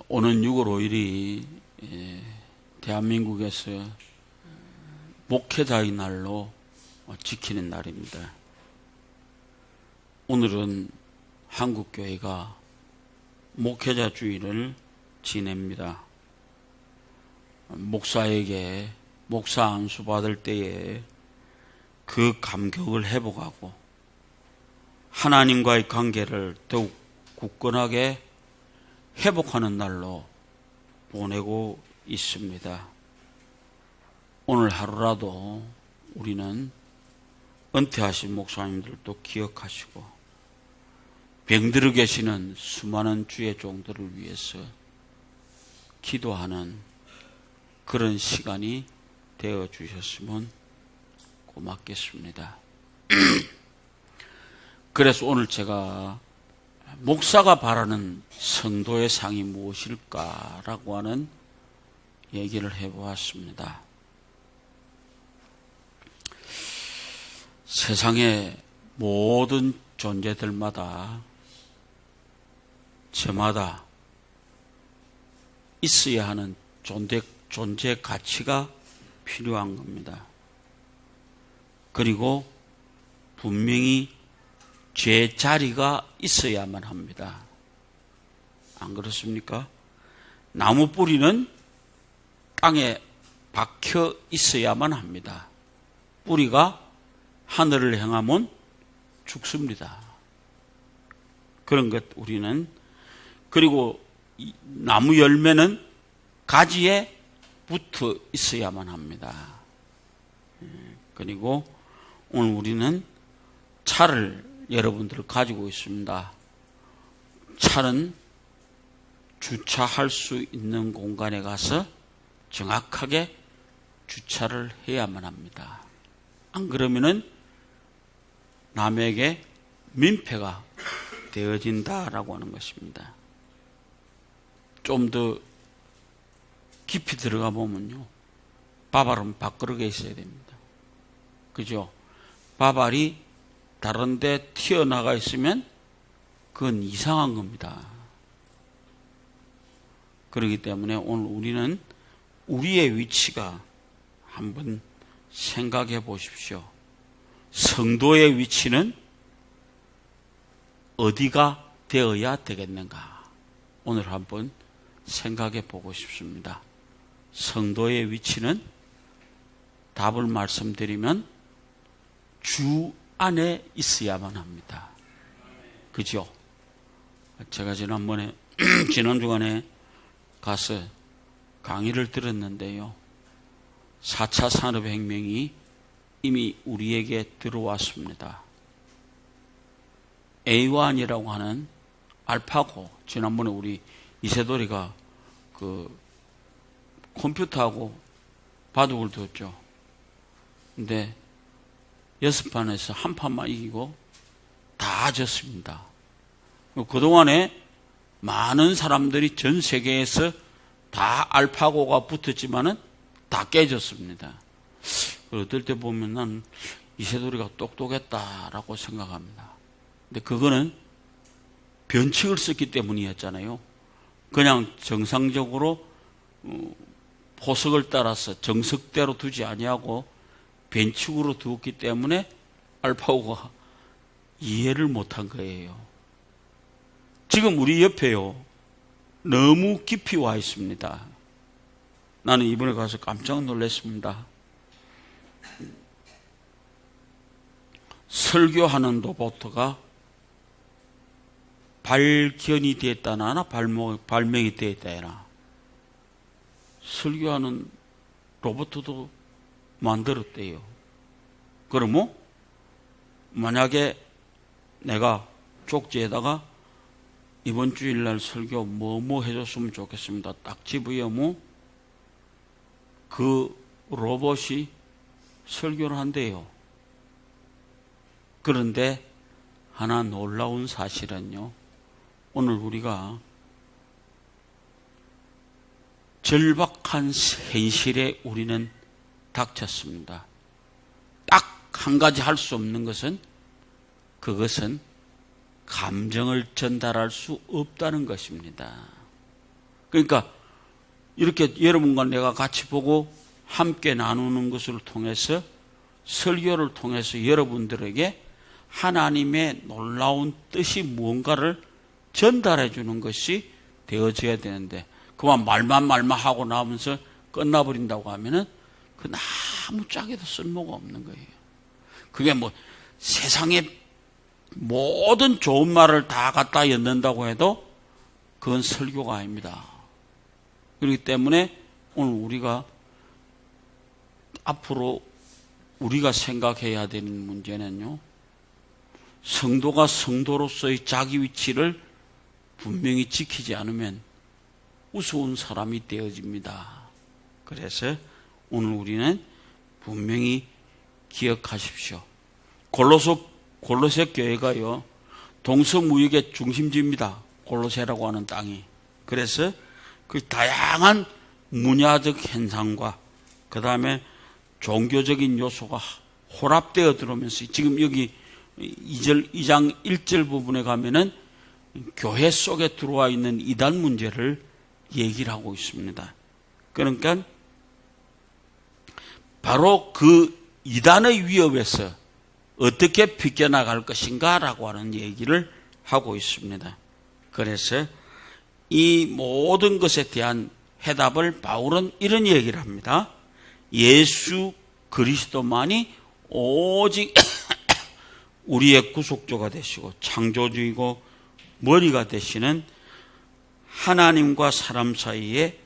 오는 6월 5일이 대한민국에서 목회자의 날로 지키는 날입니다. 오늘은 한국교회가 목회자 주일을 지냅니다. 목사에게 목사 안수 받을 때에 그 감격을 회복하고 하나님과의 관계를 더욱 굳건하게 회복하는 날로 보내고 있습니다. 오늘 하루라도 우리는 은퇴하신 목사님들도 기억하시고 병들어 계시는 수많은 주의 종들을 위해서 기도하는 그런 시간이 되어 주셨으면 고맙겠습니다. 그래서 오늘 제가 목사가 바라는 성도의 상이 무엇일까라고 하는 얘기를 해보았습니다. 세상의 모든 존재들마다 저마다 있어야 하는 존재 가치가 필요한 겁니다. 그리고 분명히 제 자리가 있어야만 합니다. 안 그렇습니까? 나무 뿌리는 땅에 박혀 있어야만 합니다. 뿌리가 하늘을 향하면 죽습니다. 그런 것 우리는. 그리고 나무 열매는 가지에 붙어 있어야만 합니다. 그리고 오늘 우리는 차를 여러분들 가지고 있습니다. 차는 주차할 수 있는 공간에 가서 정확하게 주차를 해야만 합니다. 안 그러면은 남에게 민폐가 되어진다라고 하는 것입니다. 좀 더 깊이 들어가 보면요, 밥알은 밥그릇에 있어야 됩니다. 그죠? 밥알이 다른 데 튀어나가 있으면 그건 이상한 겁니다. 그렇기 때문에 오늘 우리는 우리의 위치가 한번 생각해 보십시오. 성도의 위치는 어디가 되어야 되겠는가? 오늘 한번 생각해 보고 싶습니다. 성도의 위치는 답을 말씀드리면 주 안에 있어야만 합니다. 그죠? 제가 지난 주간에 가서 강의를 들었는데요. 4차 산업혁명이 이미 우리에게 들어왔습니다. A1이라고 하는 알파고, 지난번에 우리 이세돌이가 그 컴퓨터하고 바둑을 뒀죠. 근데 6판에서 한 판만 이기고 다 졌습니다. 그동안에 많은 사람들이 전 세계에서 다 알파고가 붙었지만은 다 깨졌습니다. 어떨 때 보면 난 이세돌이가 똑똑했다라고 생각합니다. 근데 그거는 변칙을 썼기 때문이었잖아요. 그냥 정상적으로 포석을 따라서 정석대로 두지 아니하고 변칙으로 두었기 때문에 알파고가 이해를 못한 거예요. 지금 우리 옆에요, 너무 깊이 와 있습니다. 나는 이번에 가서 깜짝 놀랐습니다. 설교하는 로봇가 발견이 되었다나 발명이 되었다나, 설교하는 로봇도 만들었대요. 그러면 만약에 내가 쪽지에다가 이번 주일날 설교 뭐뭐 해줬으면 좋겠습니다, 딱 집어여면 그 로봇이 설교를 한대요. 그런데 하나 놀라운 사실은요, 오늘 우리가 절박한 현실에 우리는 닥쳤습니다. 딱 한 가지 할 수 없는 것은 그것은 감정을 전달할 수 없다는 것입니다. 그러니까 이렇게 여러분과 내가 같이 보고 함께 나누는 것을 통해서 설교를 통해서 여러분들에게 하나님의 놀라운 뜻이 무언가를 전달해 주는 것이 되어져야 되는데 그만 말만 하고 나면서 끝나버린다고 하면은 그 아무 짝에도 쓸모가 없는 거예요. 그게 뭐 세상에 모든 좋은 말을 다 갖다 엮는다고 해도 그건 설교가 아닙니다. 그렇기 때문에 오늘 우리가 앞으로 우리가 생각해야 되는 문제는요, 성도가 성도로서의 자기 위치를 분명히 지키지 않으면 우스운 사람이 되어집니다. 그래서 오늘 우리는 분명히 기억하십시오. 골로새 교회가요, 동서무역의 중심지입니다. 골로새라고 하는 땅이. 그래서 그 다양한 문화적 현상과 그 다음에 종교적인 요소가 혼합되어 들어오면서 지금 여기 2장 1절 부분에 가면은 교회 속에 들어와 있는 이단 문제를 얘기를 하고 있습니다. 그러니까 바로 그 이단의 위협에서 어떻게 비껴나갈 것인가라고 하는 얘기를 하고 있습니다. 그래서 이 모든 것에 대한 해답을 바울은 이런 얘기를 합니다. 예수 그리스도만이 오직 우리의 구속주가 되시고 창조주이고 머리가 되시는 하나님과 사람 사이에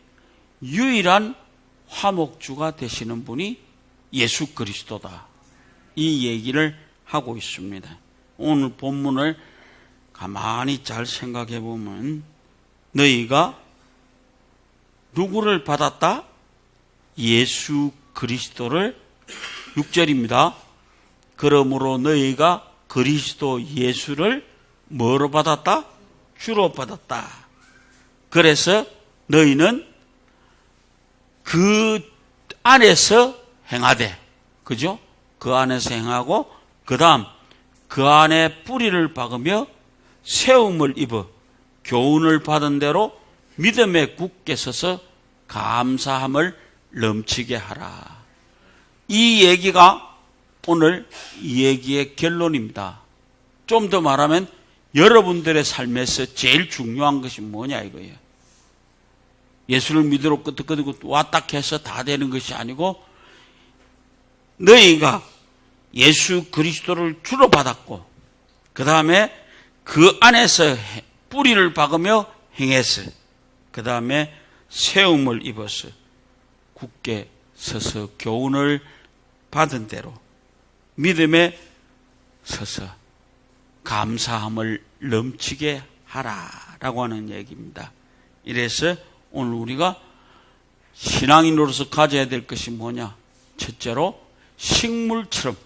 유일한 화목주가 되시는 분이 예수 그리스도다. 이 얘기를 하고 있습니다. 오늘 본문을 가만히 잘 생각해 보면 너희가 누구를 받았다? 예수 그리스도를 6절입니다. 그러므로 너희가 그리스도 예수를 뭐로 받았다? 주로 받았다. 그래서 너희는 그 안에서 행하되, 그죠? 그 안에서 행하고 그 다음 그 안에 뿌리를 박으며 세움을 입어 교훈을 받은 대로 믿음에 굳게 서서 감사함을 넘치게 하라. 이 얘기가 오늘 이 얘기의 결론입니다. 좀 더 말하면 여러분들의 삶에서 제일 중요한 것이 뭐냐 이거예요. 예수를 믿으러 끄덕끄덕 왔다 해서 다 되는 것이 아니고 너희가 예수 그리스도를 주로 받았고 그 다음에 그 안에서 뿌리를 박으며 행해서 그 다음에 세움을 입어서 굳게 서서 교훈을 받은 대로 믿음에 서서 감사함을 넘치게 하라라고 하는 얘기입니다. 이래서 오늘 우리가 신앙인으로서 가져야 될 것이 뭐냐? 첫째로 식물처럼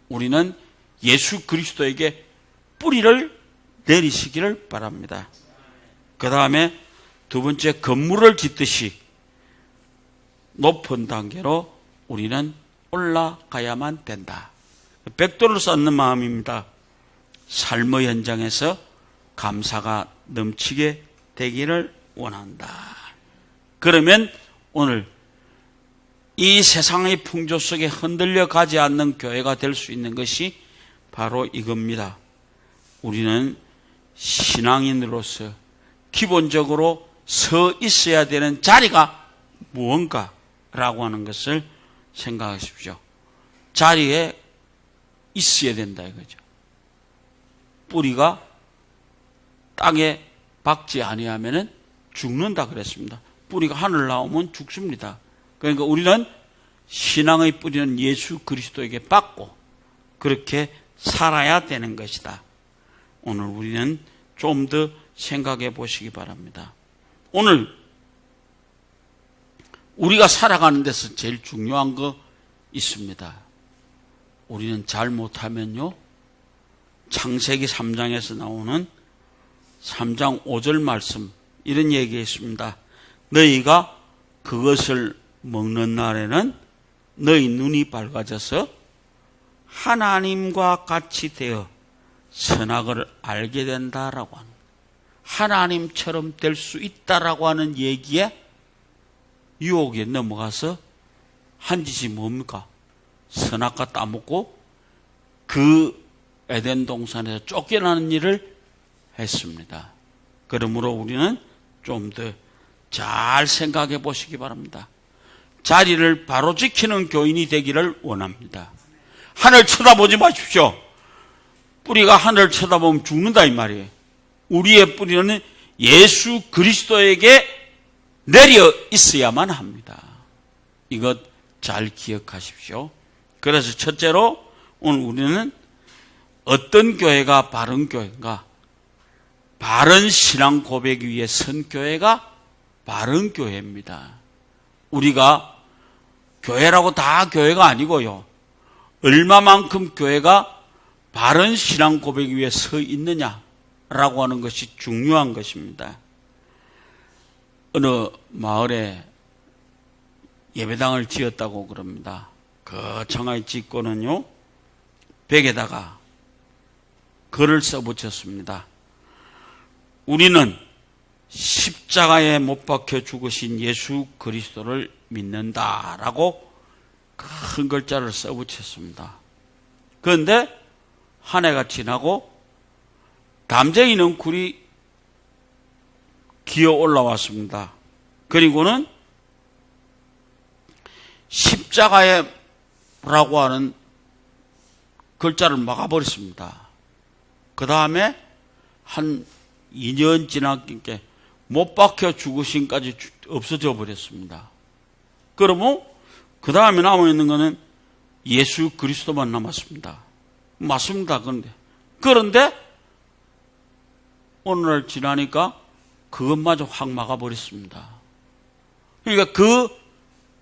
우리는 예수 그리스도에게 뿌리를 내리시기를 바랍니다. 그 다음에 두 번째, 건물을 짓듯이 높은 단계로 우리는 올라가야만 된다. 백도를 쌓는 마음입니다. 삶의 현장에서 감사가 넘치게 되기를 원한다. 그러면 오늘 이 세상의 풍조 속에 흔들려 가지 않는 교회가 될 수 있는 것이 바로 이겁니다. 우리는 신앙인으로서 기본적으로 서 있어야 되는 자리가 무언가라고 하는 것을 생각하십시오. 자리에 있어야 된다 이거죠. 뿌리가 땅에 박지 아니하면은 죽는다 그랬습니다. 뿌리가 하늘 나오면 죽습니다. 그러니까 우리는 신앙의 뿌리는 예수 그리스도에게 받고 그렇게 살아야 되는 것이다. 오늘 우리는 좀 더 생각해 보시기 바랍니다. 오늘 우리가 살아가는 데서 제일 중요한 거 있습니다. 우리는 잘못하면요, 창세기 3장에서 나오는 3장 5절 말씀, 이런 얘기가 있습니다. 너희가 그것을 먹는 날에는 너희 눈이 밝아져서 하나님과 같이 되어 선악을 알게 된다라고 하는, 하나님처럼 될 수 있다라고 하는 얘기에 유혹에 넘어가서 한 짓이 뭡니까? 선악과 따먹고 그 에덴 동산에서 쫓겨나는 일을 했습니다. 그러므로 우리는 좀 더 잘 생각해 보시기 바랍니다. 자리를 바로 지키는 교인이 되기를 원합니다. 하늘 쳐다보지 마십시오. 뿌리가 하늘을 쳐다보면 죽는다 이 말이에요. 우리의 뿌리는 예수 그리스도에게 내려 있어야만 합니다. 이것 잘 기억하십시오. 그래서 첫째로 오늘 우리는 어떤 교회가 바른 교회인가? 바른 신앙 고백 위에 선 교회가 바른 교회입니다. 우리가 교회라고 다 교회가 아니고요. 얼마만큼 교회가 바른 신앙 고백 위에 서 있느냐라고 하는 것이 중요한 것입니다. 어느 마을에 예배당을 지었다고 그럽니다. 거창하게 짓고는요, 벽에다가 글을 써붙였습니다. 우리는 십자가에 못 박혀 죽으신 예수 그리스도를 믿는다라고 큰 글자를 써붙였습니다. 그런데 한 해가 지나고 담쟁이 넝쿨이 기어 올라왔습니다. 그리고는 십자가에라고 하는 글자를 막아버렸습니다. 그 다음에 한 2년 지나니까 못 박혀 죽으심까지 없어져 버렸습니다. 그러면 그 다음에 남아있는 것은 예수 그리스도만 남았습니다. 맞습니다. 그런데 오늘날 지나니까 그것마저 확 막아버렸습니다. 그러니까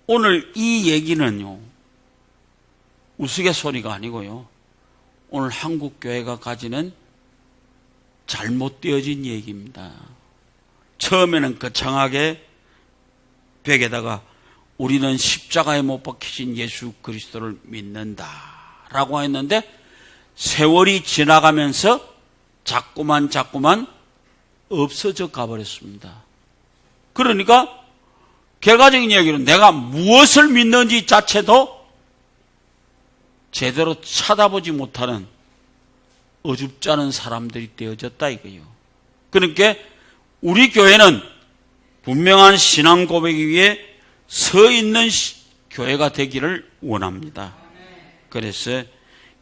오늘 이 얘기는요, 우스갯소리가 아니고요, 오늘 한국교회가 가지는 잘못되어진 얘기입니다. 처음에는 거창하게 벽에다가 우리는 십자가에 못 박히신 예수 그리스도를 믿는다라고 했는데 세월이 지나가면서 자꾸만 없어져 가버렸습니다. 그러니까 결과적인 이야기는 내가 무엇을 믿는지 자체도 제대로 찾아보지 못하는 어줍지 않은 사람들이 되어졌다 이거예요. 그러니까 우리 교회는 분명한 신앙 고백 위에 서 있는 교회가 되기를 원합니다. 그래서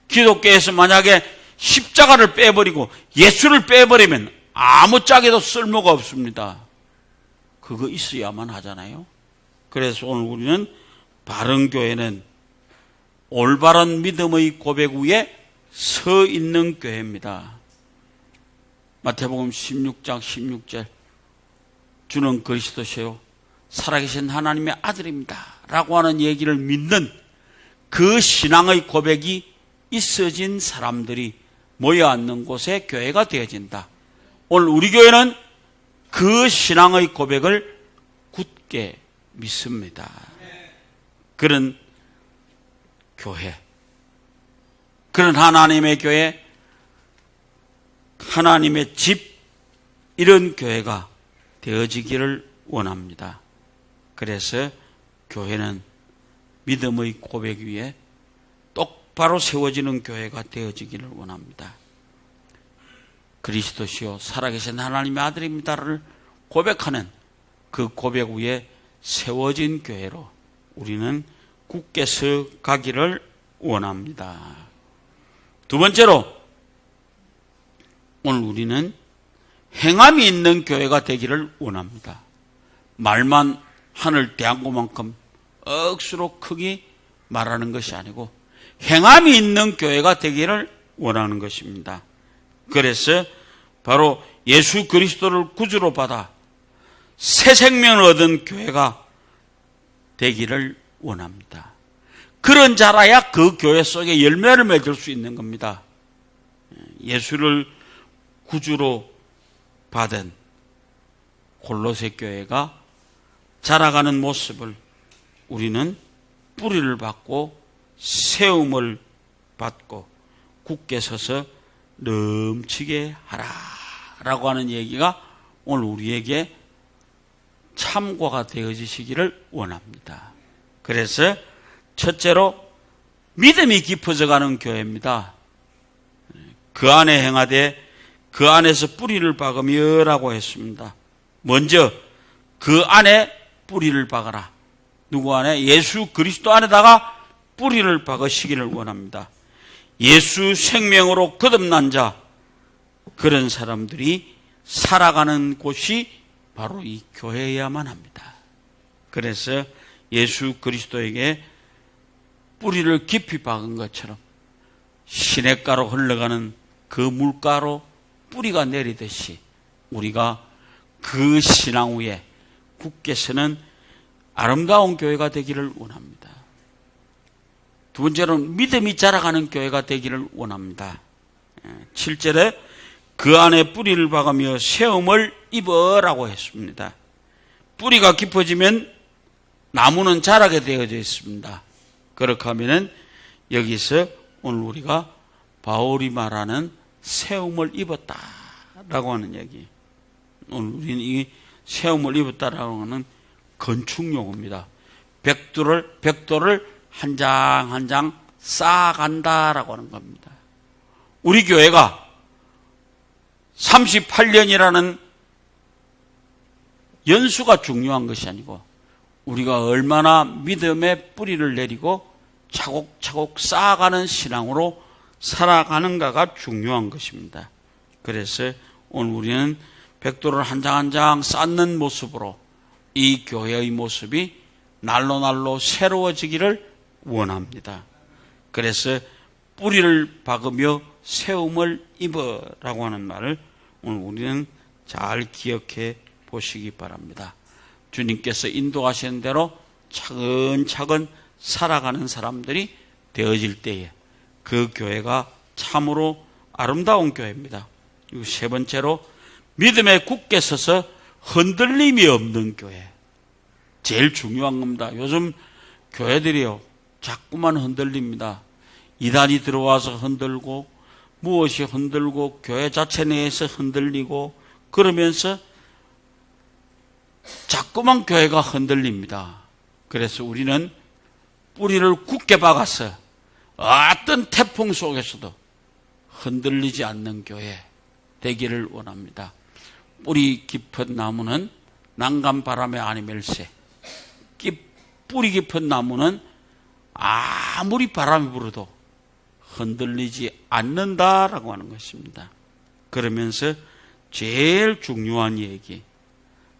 기독교에서 만약에 십자가를 빼버리고 예수를 빼버리면 아무짝에도 쓸모가 없습니다. 그거 있어야만 하잖아요. 그래서 오늘 우리는 바른 교회는 올바른 믿음의 고백 위에 서 있는 교회입니다. 마태복음 16장 16절, 주는 그리스도시요 살아계신 하나님의 아들입니다 라고 하는 얘기를 믿는 그 신앙의 고백이 있어진 사람들이 모여 앉는 곳에 교회가 되어진다. 오늘 우리 교회는 그 신앙의 고백을 굳게 믿습니다. 그런 교회, 그런 하나님의 교회, 하나님의 집, 이런 교회가 되어지기를 원합니다. 그래서 교회는 믿음의 고백 위에 똑바로 세워지는 교회가 되어지기를 원합니다. 그리스도시요 살아계신 하나님의 아들입니다를 고백하는 그 고백 위에 세워진 교회로 우리는 굳게 서 가기를 원합니다. 두 번째로 오늘 우리는 행함이 있는 교회가 되기를 원합니다. 말만 하늘 대한고만큼 억수로 크게 말하는 것이 아니고 행함이 있는 교회가 되기를 원하는 것입니다. 그래서 바로 예수 그리스도를 구주로 받아 새 생명을 얻은 교회가 되기를 원합니다. 그런 자라야 그 교회 속에 열매를 맺을 수 있는 겁니다. 예수를 구주로 받은 골로새 교회가 자라가는 모습을 우리는 뿌리를 받고 세움을 받고 굳게 서서 넘치게 하라 라고 하는 얘기가 오늘 우리에게 참고가 되어지시기를 원합니다. 그래서 첫째로 믿음이 깊어져 가는 교회입니다. 그 안에 행하되 그 안에서 뿌리를 박으며 라고 했습니다. 먼저 그 안에 뿌리를 박아라. 누구 안에? 예수 그리스도 안에다가 뿌리를 박으시기를 원합니다. 예수 생명으로 거듭난 자, 그런 사람들이 살아가는 곳이 바로 이 교회여야만 합니다. 그래서 예수 그리스도에게 뿌리를 깊이 박은 것처럼 시냇가로 흘러가는 그 물가로 뿌리가 내리듯이 우리가 그 신앙 위에 굳게 서는 아름다운 교회가 되기를 원합니다. 두 번째로는 믿음이 자라가는 교회가 되기를 원합니다. 7절에 그 안에 뿌리를 박으며 세움을 입어라고 했습니다. 뿌리가 깊어지면 나무는 자라게 되어져 있습니다. 그렇게 하면은 여기서 오늘 우리가 바울이 말하는 세움을 입었다라고 하는 얘기. 오늘 우리는 이 세움을 입었다라고 하는 건축용어입니다. 벽돌을 한 장 한 장 쌓아간다라고 하는 겁니다. 우리 교회가 38년이라는 연수가 중요한 것이 아니고 우리가 얼마나 믿음의 뿌리를 내리고 차곡차곡 쌓아가는 신앙으로 살아가는가가 중요한 것입니다. 그래서 오늘 우리는 벽돌을 한 장 한 장 쌓는 모습으로 이 교회의 모습이 날로 새로워지기를 원합니다. 그래서 뿌리를 박으며 세움을 입어라고 하는 말을 오늘 우리는 잘 기억해 보시기 바랍니다. 주님께서 인도하시는 대로 차근차근 살아가는 사람들이 되어질 때에 그 교회가 참으로 아름다운 교회입니다. 그리고 세 번째로 믿음에 굳게 서서 흔들림이 없는 교회. 제일 중요한 겁니다. 요즘 교회들이요 자꾸만 흔들립니다. 이단이 들어와서 흔들고 무엇이 흔들고 교회 자체 내에서 흔들리고 그러면서 자꾸만 교회가 흔들립니다. 그래서 우리는 뿌리를 굳게 박아서 어떤 태풍 속에서도 흔들리지 않는 교회 되기를 원합니다. 뿌리 깊은 나무는 난간 바람에 아니멜세. 뿌리 깊은 나무는 아무리 바람이 불어도 흔들리지 않는다라고 하는 것입니다. 그러면서 제일 중요한 얘기,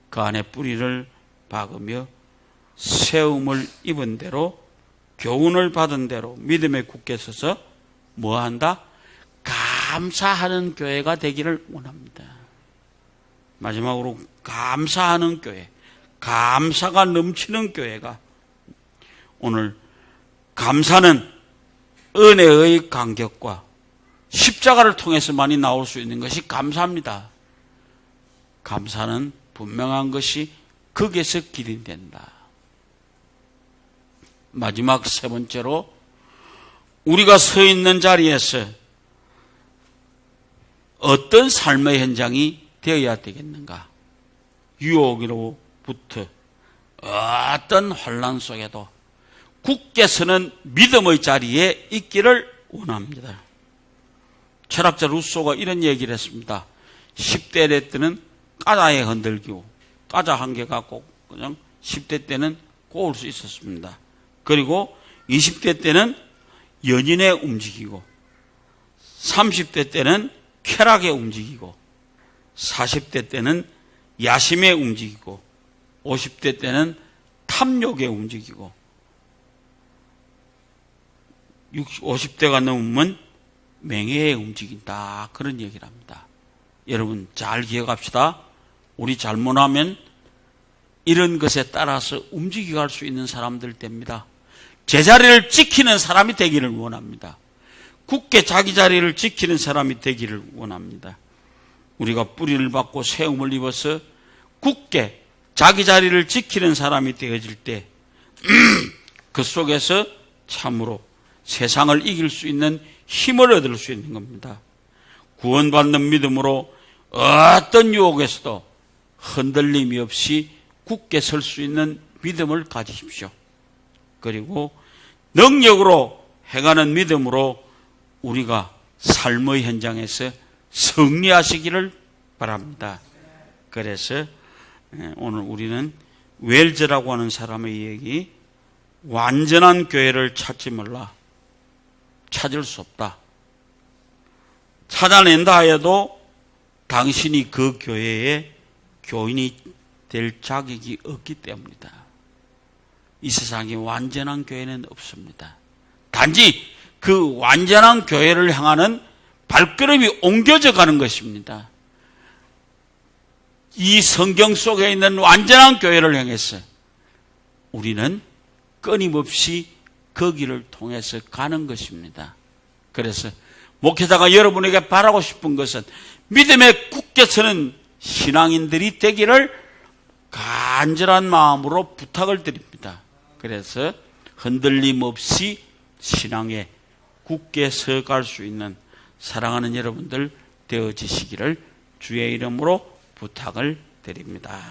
그 안에 뿌리를 박으며 세움을 입은 대로 교훈을 받은 대로 믿음에 굳게 서서 뭐한다? 감사하는 교회가 되기를 원합니다. 마지막으로 감사하는 교회, 감사가 넘치는 교회가 오늘 감사는 은혜의 간격과 십자가를 통해서만이 나올 수 있는 것이 감사입니다. 감사는 분명한 것이 거기에서 기린된다. 마지막 세 번째로 우리가 서 있는 자리에서 어떤 삶의 현장이 되어야 되겠는가? 유혹으로부터 어떤 환난 속에도 굳게 서는 믿음의 자리에 있기를 원합니다. 철학자 루소가 이런 얘기를 했습니다. 10대 때는 까자에 흔들기고 까자 한 개 갖고 그냥 10대 때는 꼬을 수 있었습니다. 그리고 20대 때는 연인에 움직이고 30대 때는 쾌락에 움직이고 40대 때는 야심에 움직이고 50대 때는 탐욕에 움직이고 50대가 넘으면 맹해에 움직인다. 그런 얘기를 합니다. 여러분 잘 기억합시다. 우리 잘못하면 이런 것에 따라서 움직여갈 수 있는 사람들 됩니다. 제자리를 지키는 사람이 되기를 원합니다. 굳게 자기 자리를 지키는 사람이 되기를 원합니다. 우리가 뿌리를 받고 세움을 입어서 굳게 자기 자리를 지키는 사람이 되어질 때 그 속에서 참으로 세상을 이길 수 있는 힘을 얻을 수 있는 겁니다. 구원받는 믿음으로 어떤 유혹에서도 흔들림이 없이 굳게 설 수 있는 믿음을 가지십시오. 그리고 능력으로 행하는 믿음으로 우리가 삶의 현장에서 승리하시기를 바랍니다. 그래서 오늘 우리는 웰즈라고 하는 사람의 얘기, 완전한 교회를 찾지 말라. 찾을 수 없다. 찾아낸다 하여도 당신이 그 교회의 교인이 될 자격이 없기 때문이다. 이 세상에 완전한 교회는 없습니다. 단지 그 완전한 교회를 향하는 발걸음이 옮겨져 가는 것입니다. 이 성경 속에 있는 완전한 교회를 향해서 우리는 끊임없이 그 길을 통해서 가는 것입니다. 그래서 목회자가 여러분에게 바라고 싶은 것은 믿음에 굳게 서는 신앙인들이 되기를 간절한 마음으로 부탁을 드립니다. 그래서 흔들림 없이 신앙에 굳게 서갈 수 있는 사랑하는 여러분들 되어지시기를 주의 이름으로 부탁을 드립니다.